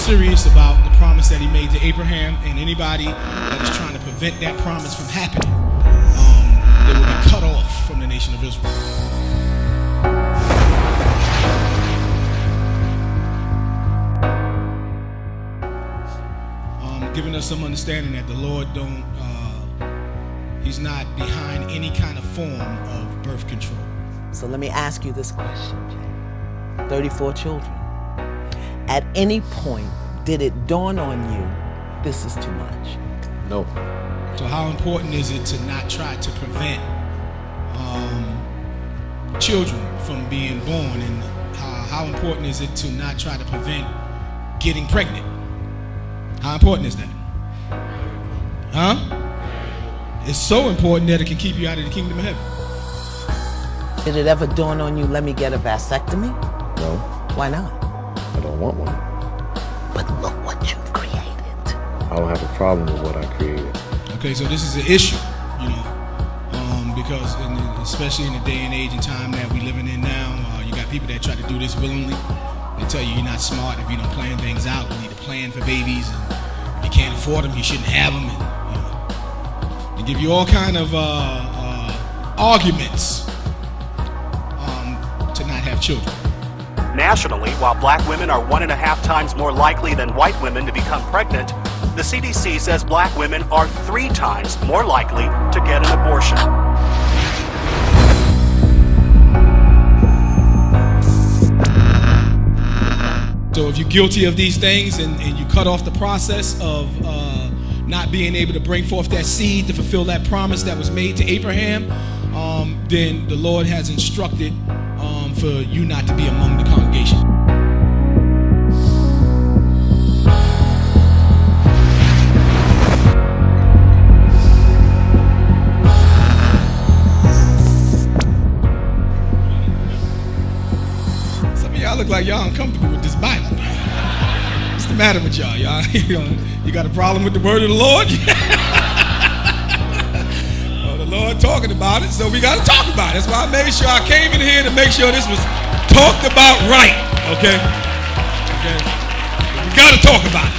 serious about the promise that he made to Abraham, and anybody that is trying to prevent that promise from happening, they will be cut off from the nation of Israel. Giving us some understanding that the Lord he's not behind any kind of form of birth control. So let me ask you this question, Jay. 34 children. At any point, did it dawn on you, this is too much? No. So how important is it to not try to prevent children from being born? And how important is it to not try to prevent getting pregnant? How important is that? Huh? It's so important that it can keep you out of the kingdom of heaven. Did it ever dawn on you, let me get a vasectomy? No. Why not? I don't want one. But look what you've created. I don't have a problem with what I created. Okay, so this is an issue, because especially in the day and age and time that we're living in now, you got people that try to do this willingly. They tell you you're not smart if you don't plan things out. You need to plan for babies, and if you can't afford them, you shouldn't have them. And, they give you all kind of arguments to not have children. Nationally, while black women are 1.5 times more likely than white women to become pregnant, the CDC says black women are 3 times more likely to get an abortion. So if you're guilty of these things and you cut off the process of not being able to bring forth that seed to fulfill that promise that was made to Abraham, then the Lord has instructed for you not to be among the congregation. Some of y'all look like y'all uncomfortable with this Bible. What's the matter with y'all? You got a problem with the word of the Lord? The Lord talking about it, so we got to talk about it. That's why I made sure I came in here to make sure this was talked about right. Okay? We got to talk about it.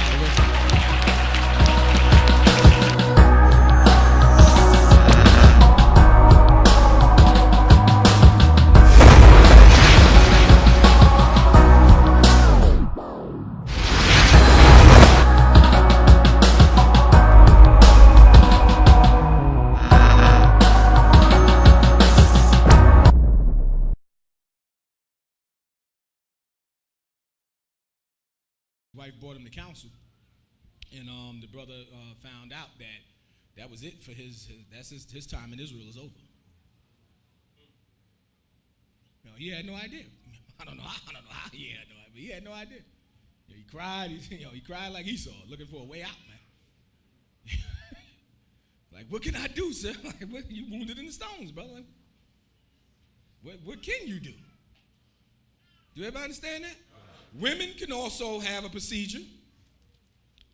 Wife brought him to counsel, and the brother found out that was it for his time in Israel is over. He had no idea. I don't know how he had no idea, but he had no idea. He cried. He cried like Esau, looking for a way out, man. Like, what can I do, sir? Like, you wounded in the stones, brother. Like, what can you do? Do everybody understand that? Women can also have a procedure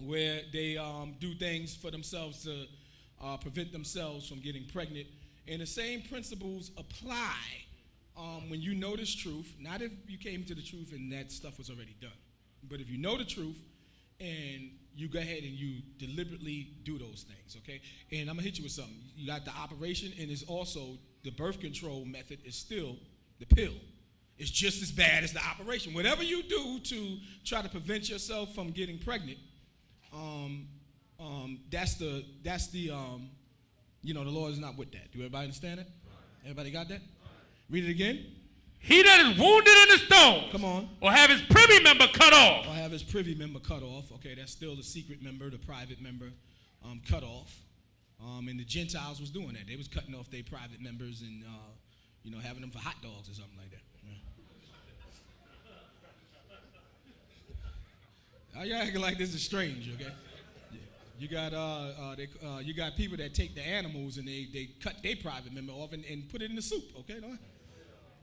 where they do things for themselves to prevent themselves from getting pregnant. And the same principles apply when you know this truth, not if you came to the truth and that stuff was already done. But if you know the truth and you go ahead and you deliberately do those things, okay? And I'm going to hit you with something. You got the operation, and it's also the birth control method is still the pill. It's just as bad as the operation. Whatever you do to try to prevent yourself from getting pregnant, that's the the Lord is not with that. Do everybody understand it? Everybody got that? Read it again. He that is wounded in the stone. Come on. Or have his privy member cut off. Or have his privy member cut off. Okay, that's still the secret member, the private member cut off. And the Gentiles was doing that. They was cutting off their private members and having them for hot dogs or something like that. Y'all acting like this is strange, okay? You got people that take the animals and they cut their private member off and put it in the soup, okay? No?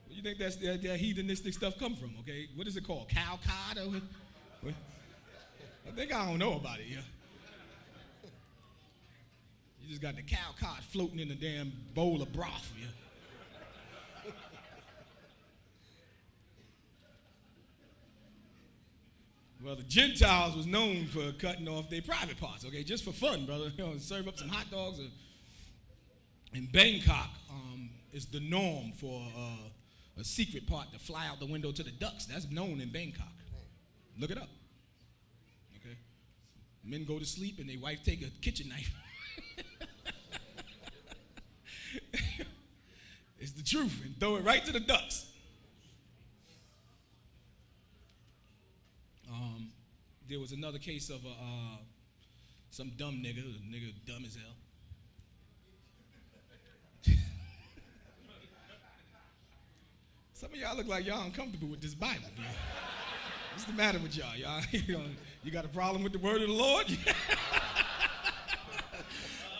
You think that's that heathenistic stuff come from, okay? What is it called? Cow cod? What? I think I don't know about it, yeah. You just got the cow cod floating in a damn bowl of broth, yeah. Well, the Gentiles was known for cutting off their private parts, okay, just for fun, brother. You know, serve up some hot dogs. In Bangkok, is the norm for a secret part to fly out the window to the ducks. That's known in Bangkok. Look it up. Okay, men go to sleep and their wife take a kitchen knife. It's the truth, and throw it right to the ducks. There was another case of some dumb nigga, dumb as hell. Some of y'all look like y'all uncomfortable with this Bible. Dude. What's the matter with y'all? You got a problem with the word of the Lord?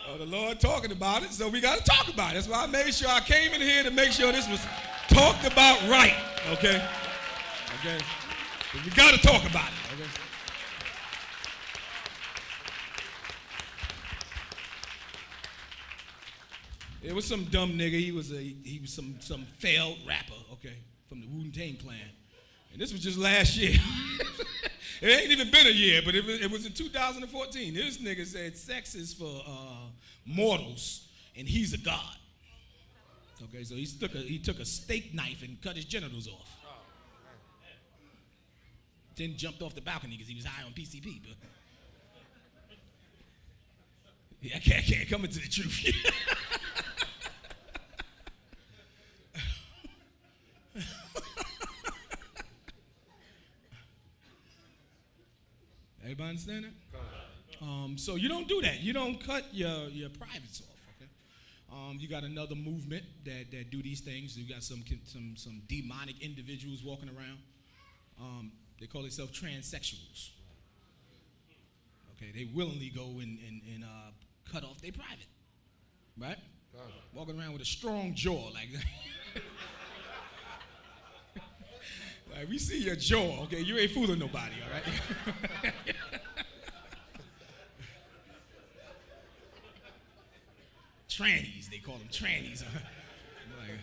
Oh, the Lord talking about it, so we got to talk about it. That's why I made sure I came in here to make sure this was talked about right, okay? Okay? We got to talk about it, okay? It was some dumb nigga. He was some failed rapper, okay, from the Wu-Tang Clan. And this was just last year. It ain't even been a year, but it was in 2014. This nigga said sex is for mortals, and he's a god. Okay, so he took a steak knife and cut his genitals off. Then jumped off the balcony because he was high on PCP. But yeah, I can't come into the truth. Everybody understand that? So you don't do that. You don't cut your privates off. Okay. You got another movement that do these things. You got some demonic individuals walking around. They call themselves transsexuals. Okay, they willingly go and cut off their private, right? Walking around with a strong jaw like that. Like, we see your jaw, okay? You ain't fooling nobody, all right? Trannies, they call them trannies. Like,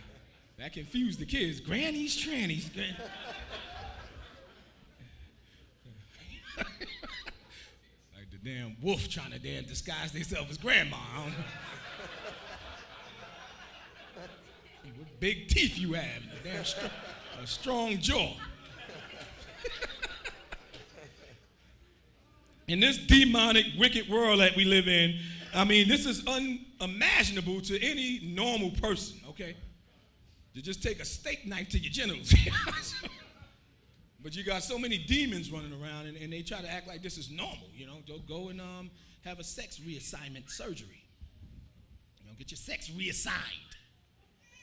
that confused the kids. Grannies, trannies. Like the damn wolf trying to damn disguise themselves as grandma. I don't know. What big teeth you have, and a strong jaw. In this demonic, wicked world that we live in, I mean, this is unimaginable to any normal person, okay? To just take a steak knife to your genitals. But you got so many demons running around, and they try to act like this is normal, you know? Go and have a sex reassignment surgery. You know, get your sex reassigned.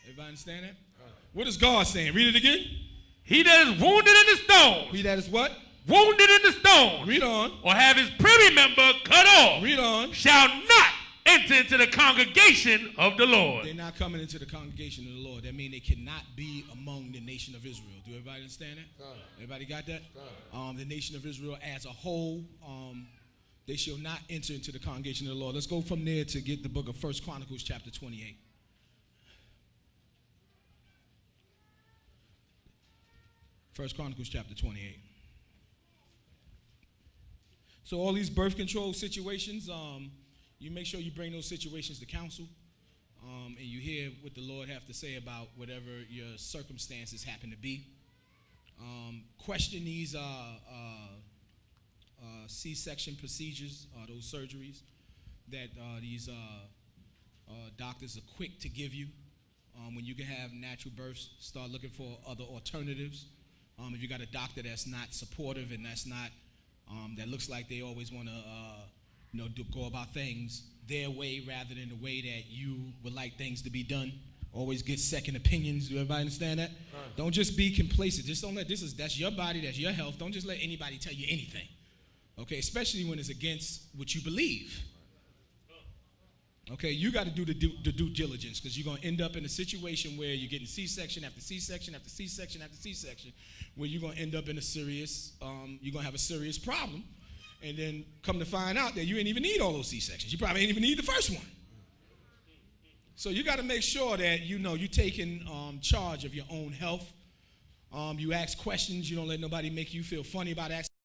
Everybody understand that? What is God saying? Read it again. He that is wounded in the stone. He that is what? Wounded in the stone. Read on. Or have his privy member cut off. Read on. Shall not enter into the congregation of the Lord. They're not coming into the congregation of the Lord. That means they cannot be among the nation of Israel. Do everybody understand that? Everybody got that? The nation of Israel as a whole, they shall not enter into the congregation of the Lord. Let's go from there to get the book of 1 Chronicles chapter 28. 1 Chronicles chapter 28. So all these birth control situations, you make sure you bring those situations to council, and you hear what the Lord have to say about whatever your circumstances happen to be. Question these C-section procedures, those surgeries that these doctors are quick to give you. When you can have natural births, start looking for other alternatives. If you got a doctor that's not supportive and that's not, that looks like they always want to, go about things their way rather than the way that you would like things to be done. Always get second opinions. Do everybody understand that? Don't just be complacent. Just don't let that's your body, that's your health. Don't just let anybody tell you anything. Okay, especially when it's against what you believe. Okay, you got to do the due diligence, because you're going to end up in a situation where you're getting C-section after C-section after C-section after C-section, where you're going to end up in a serious, you're going to have a serious problem, and then come to find out that you ain't even need all those C-sections. You probably ain't even need the first one. So you got to make sure that, you're taking charge of your own health. You ask questions. You don't let nobody make you feel funny about asking